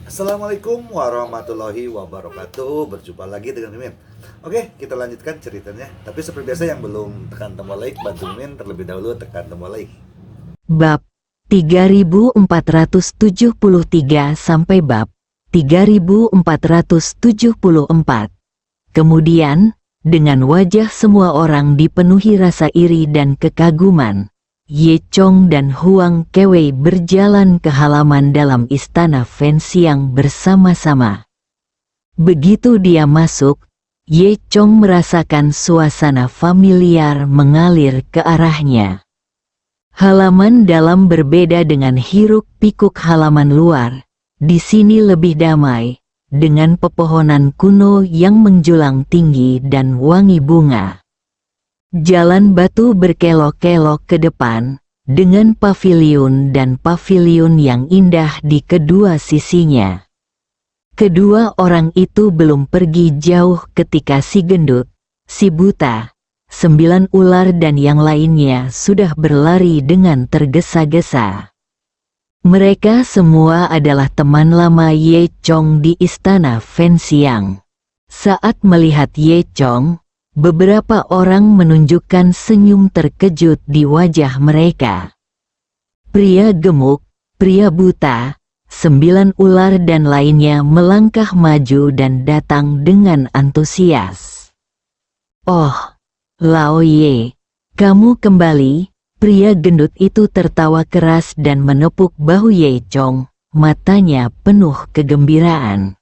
Assalamualaikum warahmatullahi wabarakatuh. Berjumpa lagi dengan Mimin. Oke, kita lanjutkan ceritanya. Tapi seperti biasa yang belum tekan tombol like, bantu Mimin terlebih dahulu tekan tombol like. Bab 3473 sampai bab 3474. Kemudian, dengan wajah semua orang dipenuhi rasa iri dan kekaguman, Ye Chong dan Huang Kewei berjalan ke halaman dalam istana Fen Xiang bersama-sama. Begitu dia masuk, Ye Chong merasakan suasana familiar mengalir ke arahnya. Halaman dalam berbeda dengan hiruk-pikuk halaman luar. Di sini lebih damai, dengan pepohonan kuno yang menjulang tinggi dan wangi bunga. Jalan batu berkelok-kelok ke depan, dengan paviliun dan paviliun yang indah di kedua sisinya. Kedua orang itu belum pergi jauh ketika si gendut, si buta, 9 ular dan yang lainnya sudah berlari dengan tergesa-gesa. Mereka semua adalah teman lama Ye Chong di istana Fen Xiang. Saat melihat Ye Chong, beberapa orang menunjukkan senyum terkejut di wajah mereka. Pria gemuk, pria buta, 9 ular dan lainnya melangkah maju dan datang dengan antusias. "Oh, Lao Ye, kamu kembali." Pria gendut itu tertawa keras dan menepuk bahu Ye Chong, matanya penuh kegembiraan.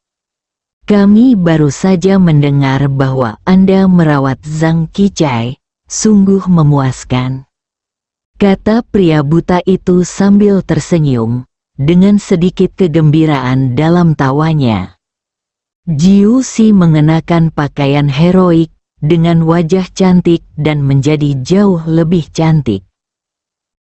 "Kami baru saja mendengar bahwa Anda merawat Zhang Qichai, sungguh memuaskan," kata pria buta itu sambil tersenyum, dengan sedikit kegembiraan dalam tawanya. Jiu Si mengenakan pakaian heroik, dengan wajah cantik dan menjadi jauh lebih cantik.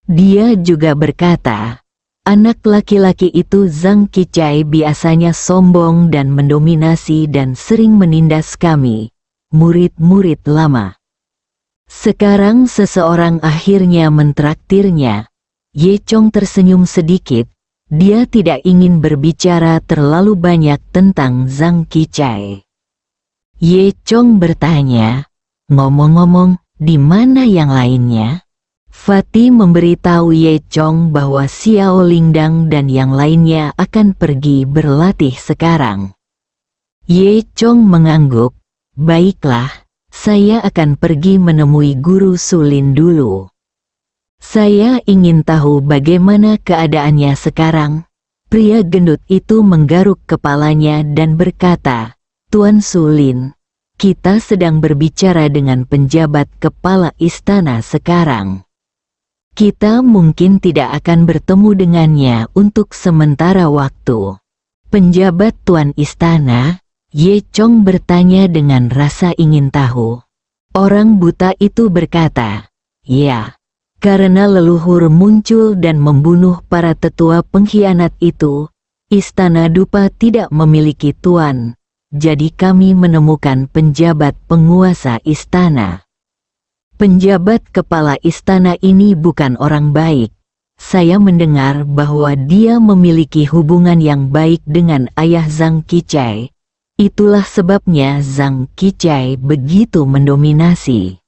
Dia juga berkata, "Anak laki-laki itu Zhang Qichai biasanya sombong dan mendominasi dan sering menindas kami, murid-murid lama. Sekarang seseorang akhirnya mentraktirnya." Ye Chong tersenyum sedikit, dia tidak ingin berbicara terlalu banyak tentang Zhang Qichai. Ye Chong bertanya, "Ngomong-ngomong, di mana yang lainnya?" Fatih memberitahu Ye Chong bahwa Xiao Lingdang dan yang lainnya akan pergi berlatih sekarang. Ye Chong mengangguk, "Baiklah, saya akan pergi menemui Guru Sulin dulu. Saya ingin tahu bagaimana keadaannya sekarang." Pria gendut itu menggaruk kepalanya dan berkata, "Tuan Sulin, kita sedang berbicara dengan penjabat kepala istana sekarang. Kita mungkin tidak akan bertemu dengannya untuk sementara waktu." "Penjabat Tuan Istana?" Ye Chong bertanya dengan rasa ingin tahu. Orang buta itu berkata, "Ya, karena leluhur muncul dan membunuh para tetua pengkhianat itu, Istana Dupa tidak memiliki tuan, jadi kami menemukan penjabat penguasa istana. Penjabat kepala istana ini bukan orang baik. Saya mendengar bahwa dia memiliki hubungan yang baik dengan ayah Zhang Qichai. Itulah sebabnya Zhang Qichai begitu mendominasi."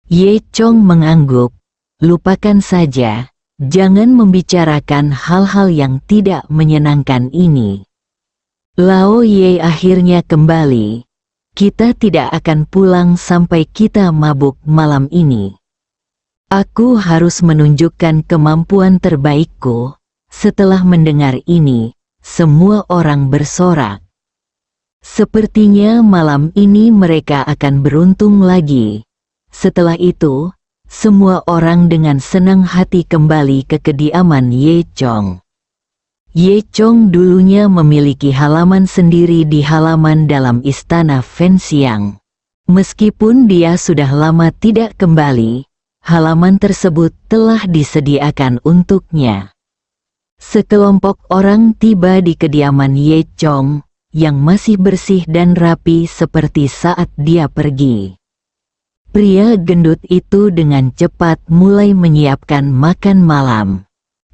Ye Chong mengangguk, "Lupakan saja, jangan membicarakan hal-hal yang tidak menyenangkan ini." Lao Ye akhirnya kembali. "Kita tidak akan pulang sampai kita mabuk malam ini. Aku harus menunjukkan kemampuan terbaikku." Setelah mendengar ini, semua orang bersorak. Sepertinya malam ini mereka akan beruntung lagi. Setelah itu, semua orang dengan senang hati kembali ke kediaman Ye Chong. Ye Chong dulunya memiliki halaman sendiri di halaman dalam istana Fen Xiang. Meskipun dia sudah lama tidak kembali, halaman tersebut telah disediakan untuknya. Sekelompok orang tiba di kediaman Ye Chong, yang masih bersih dan rapi seperti saat dia pergi. Pria gendut itu dengan cepat mulai menyiapkan makan malam.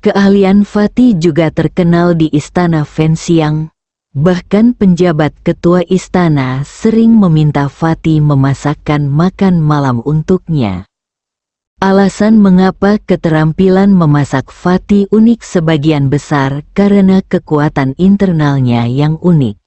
Keahlian Fatih juga terkenal di istana Fen Xiang, Bahkan penjabat ketua istana sering meminta Fatih memasakkan makan malam untuknya. Alasan mengapa keterampilan memasak Fatih unik sebagian besar karena kekuatan internalnya yang unik.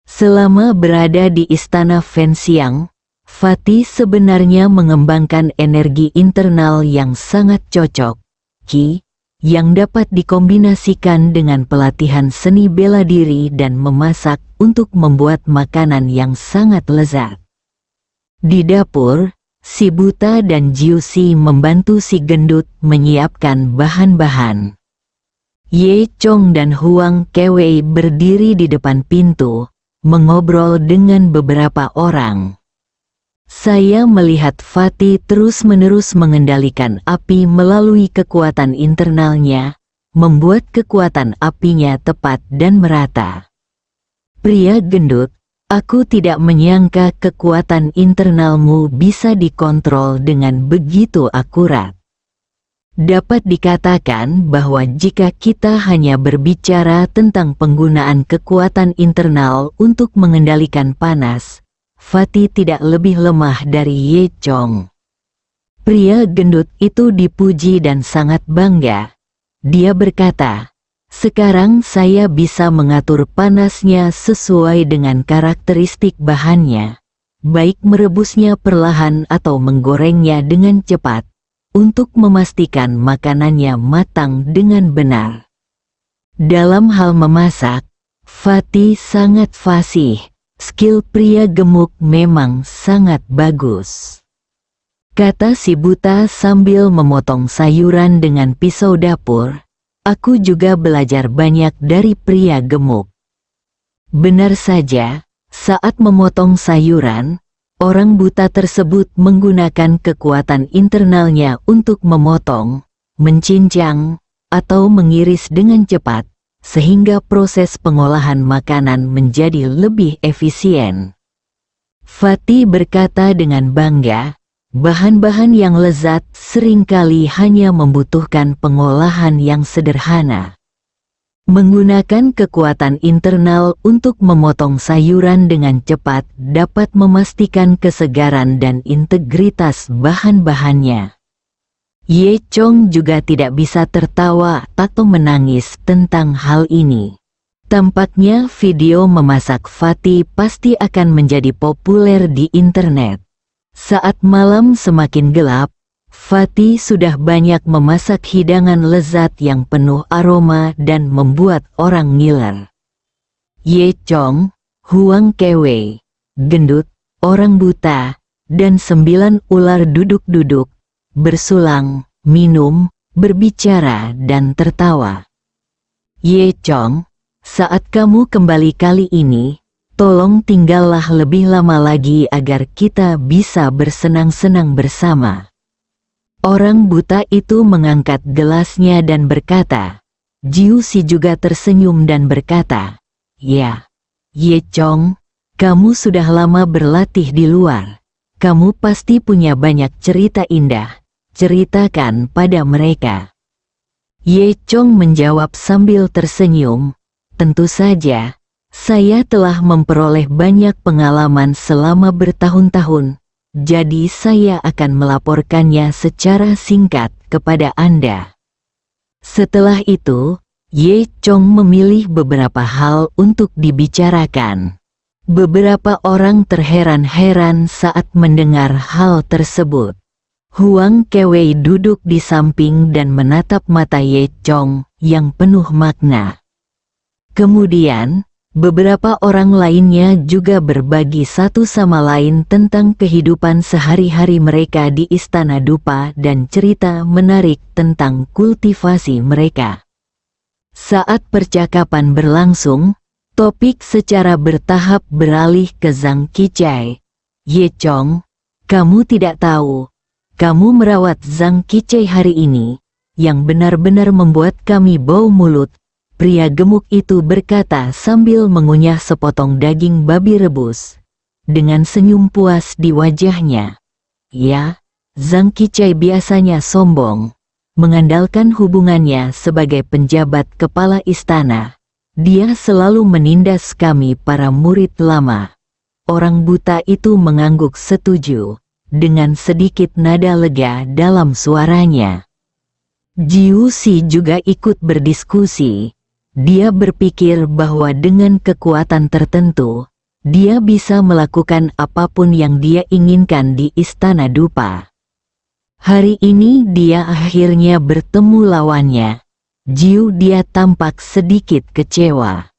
Selama berada di istana Fenxiang, Fatih sebenarnya mengembangkan energi internal yang sangat cocok, Qi, yang dapat dikombinasikan dengan pelatihan seni bela diri dan memasak untuk membuat makanan yang sangat lezat. Di dapur, si buta dan Jiuxi membantu si gendut menyiapkan bahan-bahan. Ye Chong dan Huang Kewei berdiri di depan pintu, mengobrol dengan beberapa orang. Saya melihat Fatih terus-menerus mengendalikan api melalui kekuatan internalnya, membuat kekuatan apinya tepat dan merata. Pria gendut, aku tidak menyangka kekuatan internalmu bisa dikontrol dengan begitu akurat. Dapat dikatakan bahwa jika kita hanya berbicara tentang penggunaan kekuatan internal untuk mengendalikan panas, Fatih tidak lebih lemah dari Ye Chong. Pria gendut itu dipuji dan sangat bangga. Dia berkata, "Sekarang saya bisa mengatur panasnya sesuai dengan karakteristik bahannya, baik merebusnya perlahan atau menggorengnya dengan cepat, untuk memastikan makanannya matang dengan benar." Dalam hal memasak, Fatih sangat fasih. Skill pria gemuk memang sangat bagus, kata si buta sambil memotong sayuran dengan pisau dapur. Aku juga belajar banyak dari pria gemuk. Benar saja, saat memotong sayuran, orang buta tersebut menggunakan kekuatan internalnya untuk memotong, mencincang, atau mengiris dengan cepat, sehingga proses pengolahan makanan menjadi lebih efisien. Fatih berkata dengan bangga, bahan-bahan yang lezat seringkali hanya membutuhkan pengolahan yang sederhana. Menggunakan kekuatan internal untuk memotong sayuran dengan cepat dapat memastikan kesegaran dan integritas bahan-bahannya. Ye Chong juga tidak bisa tertawa atau menangis tentang hal ini. Tampaknya video memasak Fatih pasti akan menjadi populer di internet. Saat malam semakin gelap, Fatih sudah banyak memasak hidangan lezat yang penuh aroma dan membuat orang ngiler. Ye Chong, Huang Kewei, gendut, orang buta, dan 9 ular duduk-duduk, bersulang, minum, berbicara dan tertawa. Ye Chong, saat kamu kembali kali ini, tolong tinggallah lebih lama lagi agar kita bisa bersenang-senang bersama. Orang buta itu mengangkat gelasnya dan berkata. Jiuxi juga tersenyum dan berkata, "Ya, Ye Chong, kamu sudah lama berlatih di luar. Kamu pasti punya banyak cerita indah. Ceritakan pada mereka." Ye Chong menjawab sambil tersenyum, "Tentu saja, saya telah memperoleh banyak pengalaman selama bertahun-tahun, jadi saya akan melaporkannya secara singkat kepada Anda." Setelah itu, Ye Chong memilih beberapa hal untuk dibicarakan. Beberapa orang terheran-heran saat mendengar hal tersebut. Huang Kewei duduk di samping dan menatap mata Ye Chong yang penuh makna. Kemudian, beberapa orang lainnya juga berbagi satu sama lain tentang kehidupan sehari-hari mereka di Istana Dupa dan cerita menarik tentang kultivasi mereka. Saat percakapan berlangsung, topik secara bertahap beralih ke Zhang Qichai. "Ye Chong, kamu tidak tahu. Kamu merawat Zhang Qichai hari ini, yang benar-benar membuat kami bau mulut," pria gemuk itu berkata sambil mengunyah sepotong daging babi rebus. Dengan senyum puas di wajahnya. Ya, Zhang Qichai biasanya sombong, mengandalkan hubungannya sebagai penjabat kepala istana, Dia selalu menindas kami para murid lama. Orang buta itu mengangguk setuju, dengan sedikit nada lega dalam suaranya. Jiu Si juga ikut berdiskusi. Dia berpikir bahwa dengan kekuatan tertentu, dia bisa melakukan apapun yang dia inginkan di Istana Dupa. Hari ini dia akhirnya bertemu lawannya. Jiu dia tampak sedikit kecewa.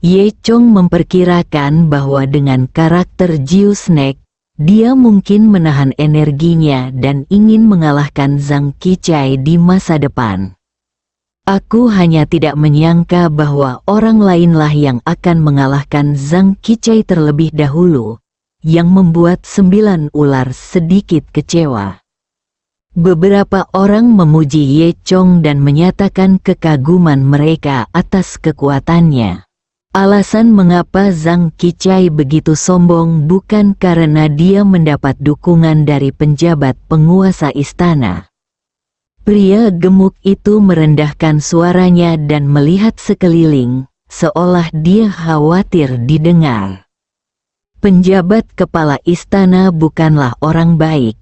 Ye Chong memperkirakan bahwa dengan karakter Jiu Snake, dia mungkin menahan energinya dan ingin mengalahkan Zhang Qichai di masa depan. Aku hanya tidak menyangka bahwa orang lainlah yang akan mengalahkan Zhang Qichai terlebih dahulu, yang membuat 9 ular sedikit kecewa. Beberapa orang memuji Ye Chong dan menyatakan kekaguman mereka atas kekuatannya. Alasan mengapa Zhang Qichai begitu sombong bukan karena dia mendapat dukungan dari penjabat penguasa istana. Pria gemuk itu merendahkan suaranya dan melihat sekeliling, seolah dia khawatir didengar. Penjabat kepala istana bukanlah orang baik.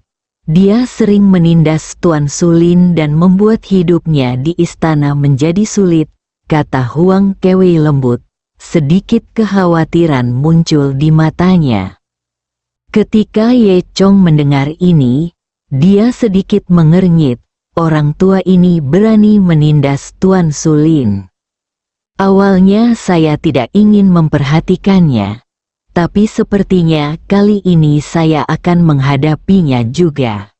Dia sering menindas Tuan Sulin dan membuat hidupnya di istana menjadi sulit, kata Huang Kewei lembut. Sedikit kekhawatiran muncul di matanya. Ketika Ye Chong mendengar ini, dia sedikit mengernyit. Orang tua ini berani menindas Tuan Sulin. Awalnya saya tidak ingin memperhatikannya, tapi sepertinya kali ini saya akan menghadapinya juga.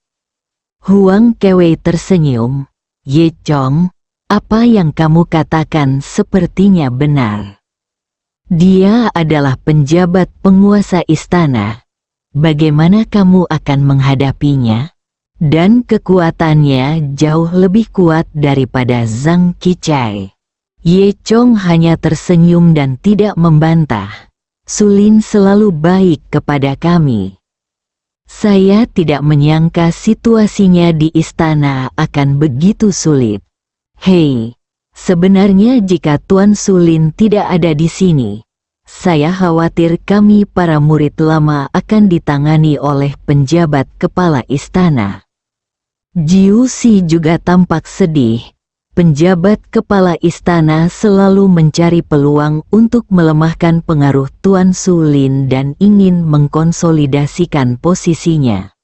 Huang Kewei tersenyum. Ye Chong, apa yang kamu katakan sepertinya benar. Dia adalah penjabat penguasa istana. Bagaimana kamu akan menghadapinya? Dan kekuatannya jauh lebih kuat daripada Zhang Qichai. Ye Chong hanya tersenyum dan tidak membantah. Sulin selalu baik kepada kami. Saya tidak menyangka situasinya di istana akan begitu sulit. Hei, sebenarnya jika Tuan Sulin tidak ada di sini, saya khawatir kami para murid lama akan ditangani oleh penjabat kepala istana. Jiu Si juga tampak sedih. Penjabat kepala istana selalu mencari peluang untuk melemahkan pengaruh Tuan Sulin dan ingin mengkonsolidasikan posisinya.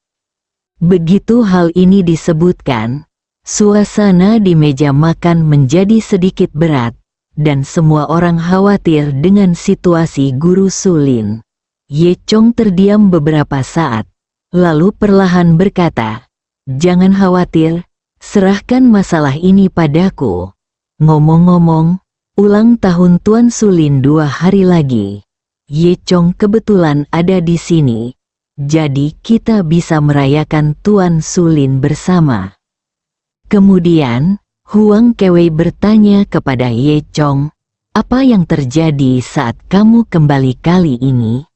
Begitu hal ini disebutkan, suasana di meja makan menjadi sedikit berat, dan semua orang khawatir dengan situasi Guru Sulin. Ye Chong terdiam beberapa saat, lalu perlahan berkata, "Jangan khawatir, serahkan masalah ini padaku. Ngomong-ngomong, ulang tahun Tuan Sulin 2 hari lagi. Ye Chong kebetulan ada di sini, jadi kita bisa merayakan Tuan Sulin bersama." Kemudian, Huang Kewei bertanya kepada Ye Chong, "Apa yang terjadi saat kamu kembali kali ini?"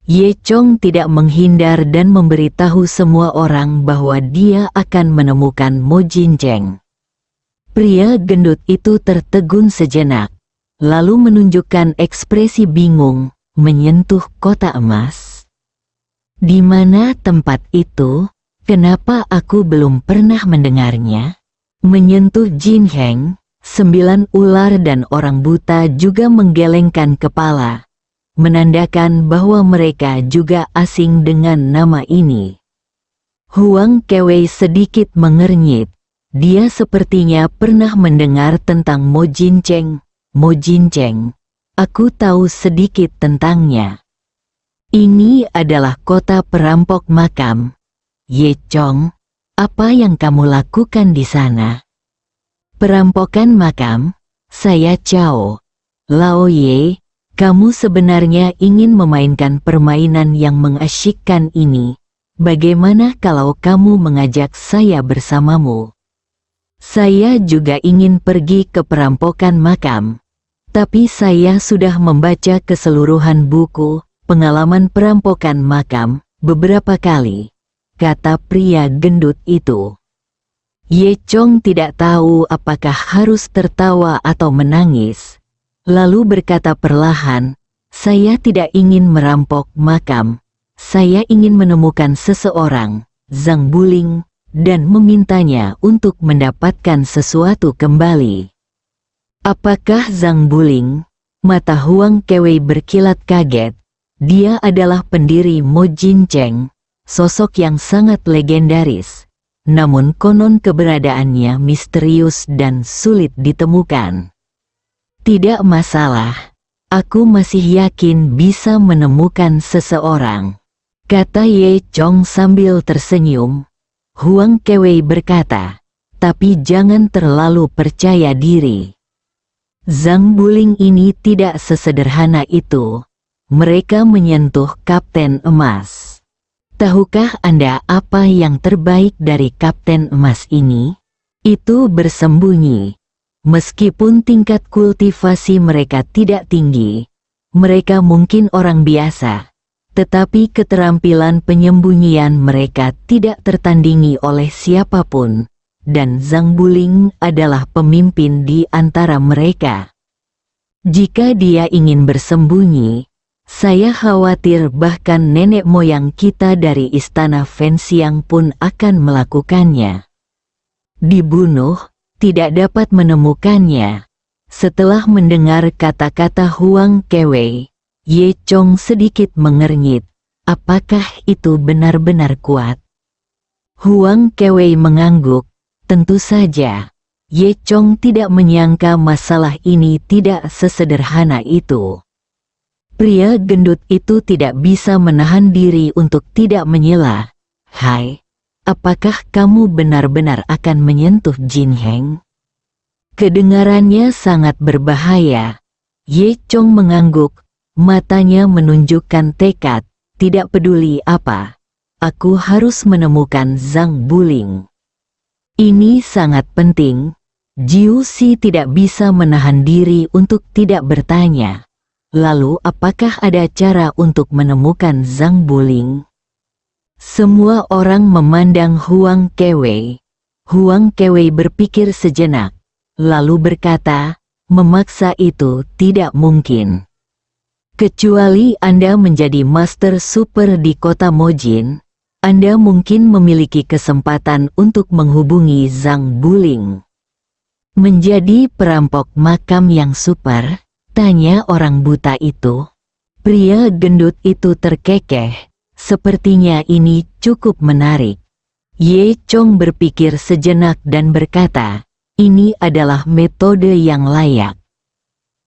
Ye Chong tidak menghindar dan memberitahu semua orang bahwa dia akan menemukan Mo Jincheng. Pria gendut itu tertegun sejenak, lalu menunjukkan ekspresi bingung, menyentuh kotak emas. Di mana tempat itu? Kenapa aku belum pernah mendengarnya? Menyentuh Jinheng, 9 ular dan orang buta juga menggelengkan kepala, menandakan bahwa mereka juga asing dengan nama ini. Huang Kewei sedikit mengernyit. Dia sepertinya pernah mendengar tentang Mo Jincheng. Mo Jincheng, aku tahu sedikit tentangnya. Ini adalah kota perampok makam. Ye Chong, apa yang kamu lakukan di sana? Perampokan makam? Saya Chao. Lao Ye, kamu sebenarnya ingin memainkan permainan yang mengasyikkan ini. Bagaimana kalau kamu mengajak saya bersamamu? Saya juga ingin pergi ke perampokan makam. Tapi saya sudah membaca keseluruhan buku pengalaman perampokan makam beberapa kali, kata pria gendut itu. Ye Chong tidak tahu apakah harus tertawa atau menangis. lalu berkata perlahan, "Saya tidak ingin merampok makam. Saya ingin menemukan seseorang, Zhang Buling, dan memintanya untuk mendapatkan sesuatu kembali." "Apakah Zhang Buling?" Mata Huang Kewei berkilat kaget. Dia adalah pendiri Mo Jincheng, sosok yang sangat legendaris. Namun konon keberadaannya misterius dan sulit ditemukan. "Tidak masalah. Aku masih yakin bisa menemukan seseorang," kata Ye Chong sambil tersenyum. Huang Kewei berkata, "Tapi jangan terlalu percaya diri. Zhang Buling ini tidak sesederhana itu. Mereka menyentuh Kapten Emas. Tahukah Anda apa yang terbaik dari Kapten Emas ini? Itu bersembunyi. Meskipun tingkat kultivasi mereka tidak tinggi, mereka mungkin orang biasa, tetapi keterampilan penyembunyian mereka tidak tertandingi oleh siapapun. Dan Zhang Buling adalah pemimpin di antara mereka. Jika dia ingin bersembunyi, saya khawatir bahkan nenek moyang kita dari istana Fenxiang pun akan melakukannya. Dibunuh, tidak dapat menemukannya." Setelah mendengar kata-kata Huang Kewei, Ye Chong sedikit mengernyit. Apakah itu benar-benar kuat? Huang Kewei mengangguk. Tentu saja, Ye Chong tidak menyangka masalah ini tidak sesederhana itu. Pria gendut itu tidak bisa menahan diri untuk tidak menyela. "Hai, apakah kamu benar-benar akan menyentuh Jin Heng?" Kedengarannya sangat berbahaya. Ye Chong mengangguk, matanya menunjukkan tekad, "Tidak peduli apa, aku harus menemukan Zhang Buling. Ini sangat penting." Jiu Si tidak bisa menahan diri untuk tidak bertanya. Lalu apakah ada cara untuk menemukan Zhang Buling? Semua orang memandang Huang Kewei. Huang Kewei berpikir sejenak, lalu berkata, "Memaksa itu tidak mungkin. Kecuali Anda menjadi Master Super di kota Mojin, Anda mungkin memiliki kesempatan untuk menghubungi Zhang Buling." "Menjadi perampok makam yang super?" tanya orang buta itu. Pria gendut itu terkekeh. Sepertinya ini cukup menarik. Ye Chong berpikir sejenak dan berkata, "Ini adalah metode yang layak.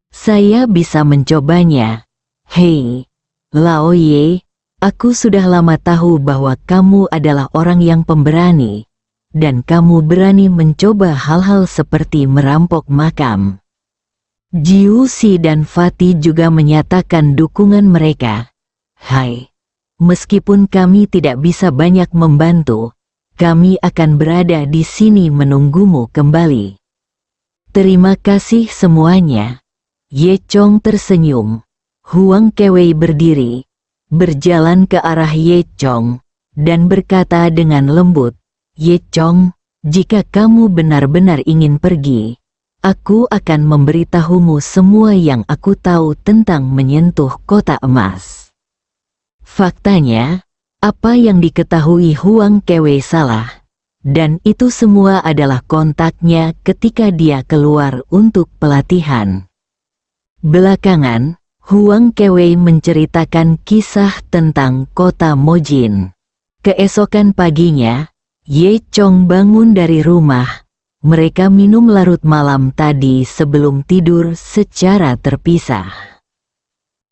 Saya bisa mencobanya." "Hei, Lao Ye, aku sudah lama tahu bahwa kamu adalah orang yang pemberani, dan kamu berani mencoba hal-hal seperti merampok makam." Jiu Si dan Fatih juga menyatakan dukungan mereka. "Hai, meskipun kami tidak bisa banyak membantu, kami akan berada di sini menunggumu kembali." "Terima kasih semuanya." Ye Chong tersenyum. Huang Kewei berdiri, berjalan ke arah Ye Chong, dan berkata dengan lembut, "Ye Chong, jika kamu benar-benar ingin pergi, aku akan memberitahumu semua yang aku tahu tentang menyentuh kota emas." Faktanya, apa yang diketahui Huang Kewei salah, dan itu semua adalah kontaknya ketika dia keluar untuk pelatihan. Belakangan, Huang Kewei menceritakan kisah tentang kota Mojin. Keesokan paginya, Ye Chong bangun dari rumah. Mereka minum larut malam tadi sebelum tidur secara terpisah.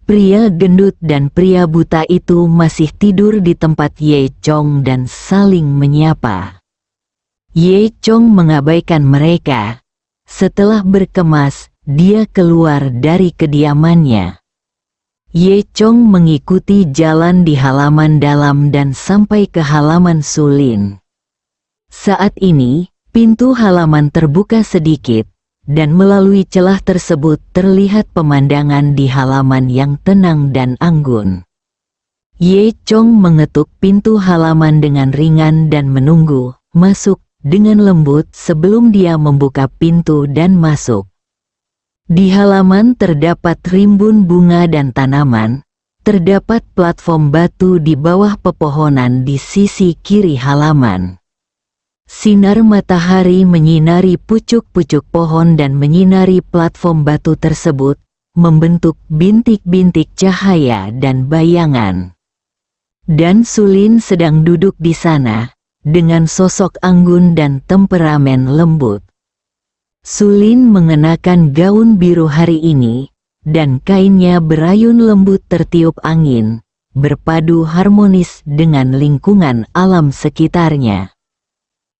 Pria gendut dan pria buta itu masih tidur di tempat Ye Chong dan saling menyapa. Ye Chong mengabaikan mereka. Setelah berkemas, dia keluar dari kediamannya. Ye Chong mengikuti jalan di halaman dalam dan sampai ke halaman sulin. Saat ini, pintu halaman terbuka sedikit, dan melalui celah tersebut terlihat pemandangan di halaman yang tenang dan anggun. Ye Chong mengetuk pintu halaman dengan ringan dan menunggu, masuk, dengan lembut sebelum dia membuka pintu dan masuk. Di halaman terdapat rimbun bunga dan tanaman. Terdapat platform batu di bawah pepohonan di sisi kiri halaman. Sinar matahari menyinari pucuk-pucuk pohon dan menyinari platform batu tersebut, membentuk bintik-bintik cahaya dan bayangan. Dan Sulin sedang duduk di sana, dengan sosok anggun dan temperamen lembut. Sulin mengenakan gaun biru hari ini, dan kainnya berayun lembut tertiup angin, berpadu harmonis dengan lingkungan alam sekitarnya.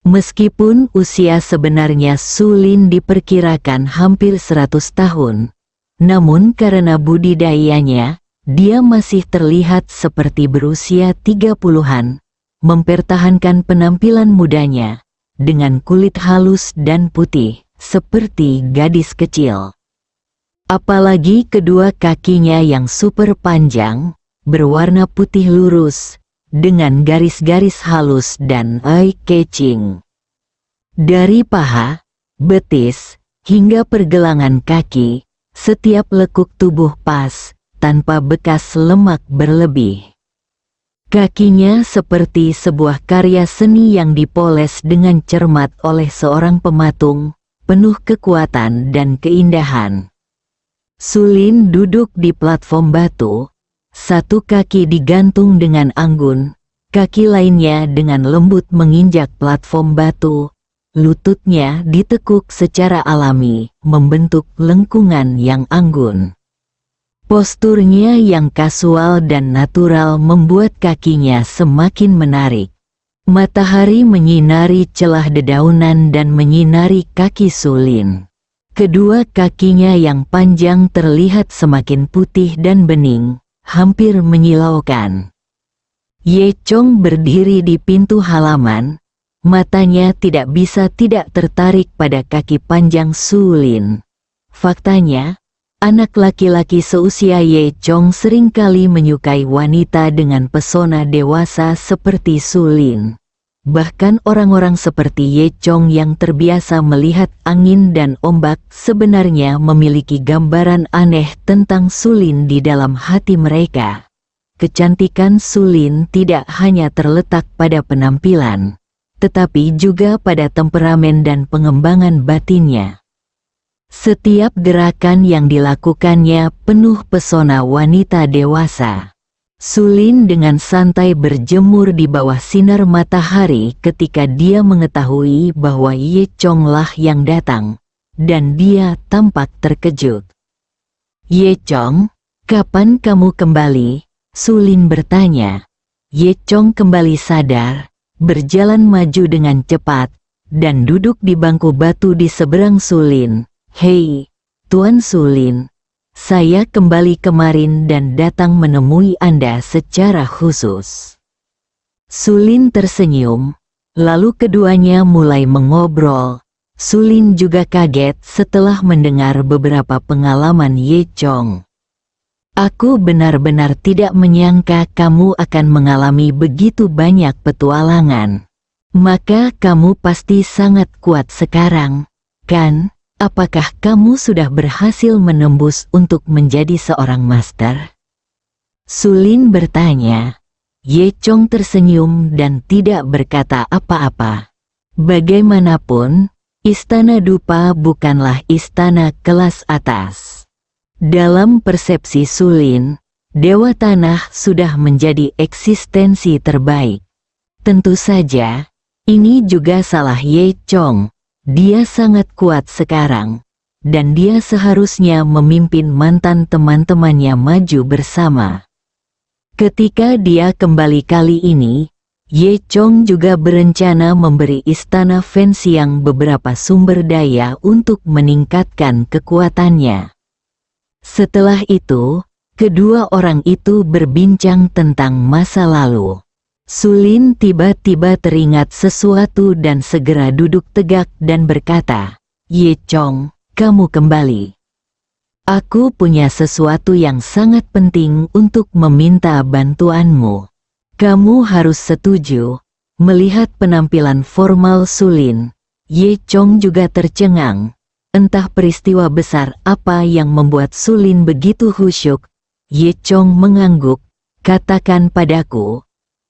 Meskipun usia sebenarnya Sulin diperkirakan hampir 100 tahun, namun karena budidayanya, dia masih terlihat seperti berusia 30-an, mempertahankan penampilan mudanya, dengan kulit halus dan putih, seperti gadis kecil. Apalagi kedua kakinya yang super panjang, berwarna putih lurus, dengan garis-garis halus dan eye-catching. Dari paha, betis, hingga pergelangan kaki, setiap lekuk tubuh pas, tanpa bekas lemak berlebih. Kakinya seperti sebuah karya seni yang dipoles dengan cermat oleh seorang pematung, penuh kekuatan dan keindahan. Sulin duduk di platform batu, satu kaki digantung dengan anggun, kaki lainnya dengan lembut menginjak platform batu, lututnya ditekuk secara alami, membentuk lengkungan yang anggun. Posturnya yang kasual dan natural membuat kakinya semakin menarik. Matahari menyinari celah dedaunan dan menyinari kaki Sulin. Kedua kakinya yang panjang terlihat semakin putih dan bening, hampir menyilaukan. Ye Chong berdiri di pintu halaman, matanya tidak bisa tidak tertarik pada kaki panjang Sulin. Faktanya, anak laki-laki seusia Ye Chong seringkali menyukai wanita dengan pesona dewasa seperti Sulin. Bahkan orang-orang seperti Ye Chong yang terbiasa melihat angin dan ombak sebenarnya memiliki gambaran aneh tentang Sulin di dalam hati mereka. Kecantikan Sulin tidak hanya terletak pada penampilan, tetapi juga pada temperamen dan pengembangan batinnya. Setiap gerakan yang dilakukannya penuh pesona wanita dewasa. Sulin dengan santai berjemur di bawah sinar matahari ketika dia mengetahui bahwa Ye Chong lah yang datang, dan dia tampak terkejut. "Ye Chong, kapan kamu kembali?" Sulin bertanya. Ye Chong kembali sadar, berjalan maju dengan cepat, dan duduk di bangku batu di seberang Sulin. "Hei, Tuan Sulin. Saya kembali kemarin dan datang menemui Anda secara khusus." Sulin tersenyum, lalu keduanya mulai mengobrol. Sulin juga kaget setelah mendengar beberapa pengalaman Ye Chong. "Aku benar-benar tidak menyangka kamu akan mengalami begitu banyak petualangan. Maka kamu pasti sangat kuat sekarang, kan? Apakah kamu sudah berhasil menembus untuk menjadi seorang master?" Sulin bertanya. Ye Chong tersenyum dan tidak berkata apa-apa. Bagaimanapun, Istana Dupa bukanlah istana kelas atas. Dalam persepsi Sulin, Dewa Tanah sudah menjadi eksistensi terbaik. Tentu saja, ini juga salah Ye Chong. Dia sangat kuat sekarang, dan dia seharusnya memimpin mantan teman-temannya maju bersama. Ketika dia kembali kali ini, Ye Chong juga berencana memberi Istana Fenxiang beberapa sumber daya untuk meningkatkan kekuatannya. Setelah itu, kedua orang itu berbincang tentang masa lalu. Sulin tiba-tiba teringat sesuatu dan segera duduk tegak dan berkata, "Ye Chong, kamu kembali. Aku punya sesuatu yang sangat penting untuk meminta bantuanmu. Kamu harus setuju." Melihat penampilan formal Sulin, Ye Chong juga tercengang. Entah peristiwa besar apa yang membuat Sulin begitu khusyuk. Ye Chong mengangguk, katakan padaku.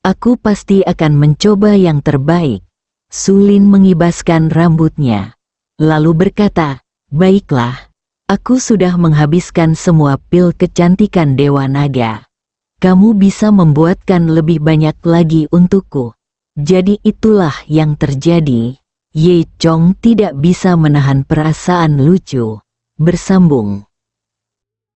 Aku pasti akan mencoba yang terbaik. Sulin mengibaskan rambutnya. Lalu berkata, baiklah. Aku sudah menghabiskan semua pil kecantikan Dewa Naga. Kamu bisa membuatkan lebih banyak lagi untukku. Jadi itulah yang terjadi. Ye Chong tidak bisa menahan perasaan lucu. Bersambung.